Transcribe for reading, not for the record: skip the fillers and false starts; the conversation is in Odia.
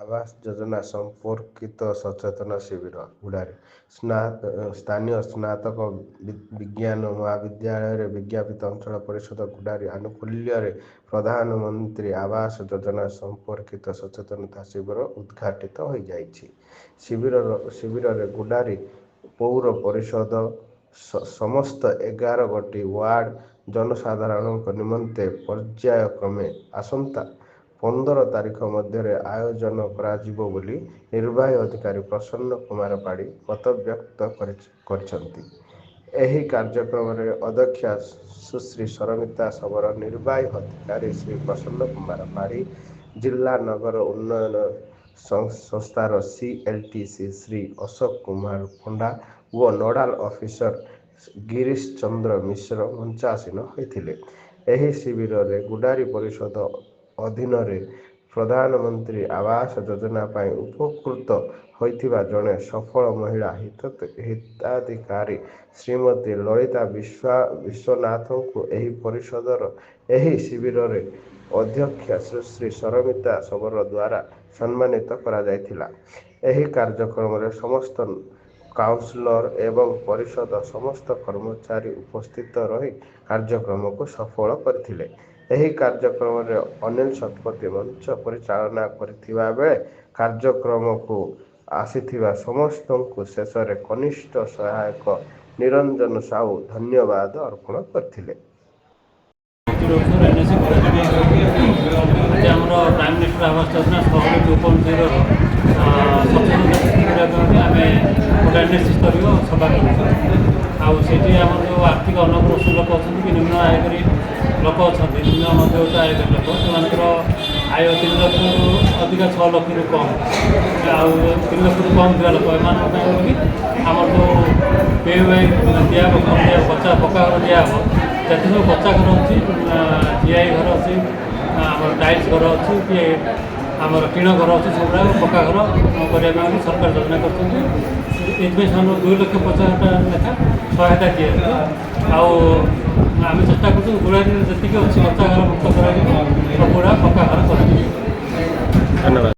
ଆବାସ ଯୋଜନା ସମ୍ପର୍କିତ ସଚେତନ ଶିବିର ଗୁଡ଼ାରେ ସ୍ଥାନୀୟ ସ୍ନାତକ ବିଜ୍ଞାନ ମହାବିଦ୍ୟାଳୟରେ ବିଜ୍ଞାପିତ ଅଞ୍ଚଳ ପରିଷଦ ଗୁଡ଼ାରୀ ଆନୁକୂଲ୍ୟରେ ପ୍ରଧାନମନ୍ତ୍ରୀ ଆବାସ ଯୋଜନା ସମ୍ପର୍କିତ ସଚେତନତା ଶିବିର ଉଦ୍ଘାଟିତ ହୋଇଯାଇଛି। ଶିବିରରେ ଗୁଡ଼ାରୀ ପୌର ପରିଷଦ ସମସ୍ତ 11ଗୋଟି ୱାର୍ଡ ଜନସାଧାରଣଙ୍କ ନିମନ୍ତେ ପର୍ଯ୍ୟାୟକ୍ରମେ ଆସନ୍ତା 15 ତାରିଖ ମଧ୍ୟରେ ଆୟୋଜନ କରାଯିବ ବୋଲି ନିର୍ବାହୀ ଅଧିକାରୀ ପ୍ରସନ୍ନ କୁମାର ପାଢ଼ୀ ମତବ୍ୟକ୍ତ କରିଛନ୍ତି। ଏହି କାର୍ଯ୍ୟକ୍ରମରେ ଅଧ୍ୟକ୍ଷା ସୁଶ୍ରୀ ସରମିତା ଶବର, ନିର୍ବାହୀ ଅଧିକାରୀ ଶ୍ରୀ ପ୍ରସନ୍ନ କୁମାର ପାଢ଼ୀ, ଜିଲ୍ଲା ନଗର ଉନ୍ନୟନ ସଂସ୍ଥାର CLTC ଶ୍ରୀ ଅଶୋକ କୁମାର ପଣ୍ଡା ଓ ନୋଡାଲ ଅଫିସର ଗିରୀଶ ଚନ୍ଦ୍ର ମିଶ୍ର ମଞ୍ଚାସୀନ ହୋଇଥିଲେ। ଏହି ଶିବିରରେ ଗୁଡ଼ାରୀ ପରିଷଦ ଅଧୀନରେ ପ୍ରଧାନମନ୍ତ୍ରୀ ଆବାସ ଯୋଜନା ପାଇଁ ଉପକୃତ ହୋଇଥିବା ଜଣେ ସଫଳ ମହିଳା ହିତାଧିକାରୀ ଶ୍ରୀମତୀ ଲଳିତା ବିଶ୍ୱନାଥଙ୍କୁ ଏହି ପରିଷଦର ଏହି ଶିବିରରେ ଅଧ୍ୟକ୍ଷା ସୁଶ୍ରୀ ସରମିତା ଶବର ଦ୍ୱାରା ସମ୍ମାନିତ କରାଯାଇଥିଲା। ଏହି କାର୍ଯ୍ୟକ୍ରମରେ ସମସ୍ତ କାଉନ୍ସିଲର ଏବଂ ପରିଷଦ ସମସ୍ତ କର୍ମଚାରୀ ଉପସ୍ଥିତ ରହି କାର୍ଯ୍ୟକ୍ରମକୁ ସଫଳ କରିଥିଲେ। ଏହି କାର୍ଯ୍ୟକ୍ରମରେ ଅନିଲ ଶତପଥୀ ମଞ୍ଚ ପରିଚାଳନା କରିଥିବା ବେଳେ କାର୍ଯ୍ୟକ୍ରମକୁ ଆସିଥିବା ସମସ୍ତଙ୍କୁ ଶେଷରେ କନିଷ୍ଠ ସହାୟକ ନିରଞ୍ଜନ ସାହୁ ଧନ୍ୟବାଦ ଅର୍ପଣ କରିଥିଲେ। ଆମର ପ୍ରାଇମ୍ ମିନିଷ୍ଟର ଆବାସ ଯୋଜନା 2.0 ଆମେ ଗୋଟେ NSC ସ୍ତରୀୟ ସଭା କରୁଛୁ। ଆଉ ସେଠି ଆମର ଯେଉଁ ଆର୍ଥିକ ଅନଗ୍ରସର ଲୋକ ଅଛନ୍ତି କି ନିମ୍ନ ଆୟକାରୀ ଲୋକ ଅଛନ୍ତି, ନିମ୍ନ ମଧ୍ୟବିତ୍ତ ଆୟକାରୀ ଲୋକ, ସେମାନଙ୍କର ଆୟ 3 ଲକ୍ଷରୁ ଅଧିକା 6 ଲକ୍ଷରୁ କମ୍, ଆଉ 3 ଲକ୍ଷରୁ କମ୍ ଥିବା ଲୋକ ଏମାନଙ୍କ ପାଇଁ ବୋଲି ଆମର ଯେଉଁ PUI ଦିଆହେବ, ପକ୍କା ଘର ଦିଆହେବ। ଯେତେ ସବୁ ପକ୍କା ଘର ଅଛି, GI ଘର ଅଛି, ଆମର ଟାଇଲ୍ସ ଘର ଅଛି, କି ଆମର ଟିଣ ଘର ଅଛି, ସେଗୁଡ଼ାକ ପକ୍କା ଘର କରିବା ପାଇଁ ସରକାର ଯୋଜନା କରୁଛନ୍ତି। ଏଥିପାଇଁ ସେମାନଙ୍କୁ 2,50,000 ଲେଖା ସହାୟତା ଦିଆଯିବ। ଆଉ ଆମେ ଚେଷ୍ଟା କରୁଛୁ ଗୁଡ଼ାରୀରେ ଯେତିକି ଅଛି କଚ୍ଚା ଘର ମୁକ୍ତ କରାଯିବ, ସବୁଗୁଡ଼ା ପକ୍କା ଘର କରାଯିବ। ଧନ୍ୟବାଦ।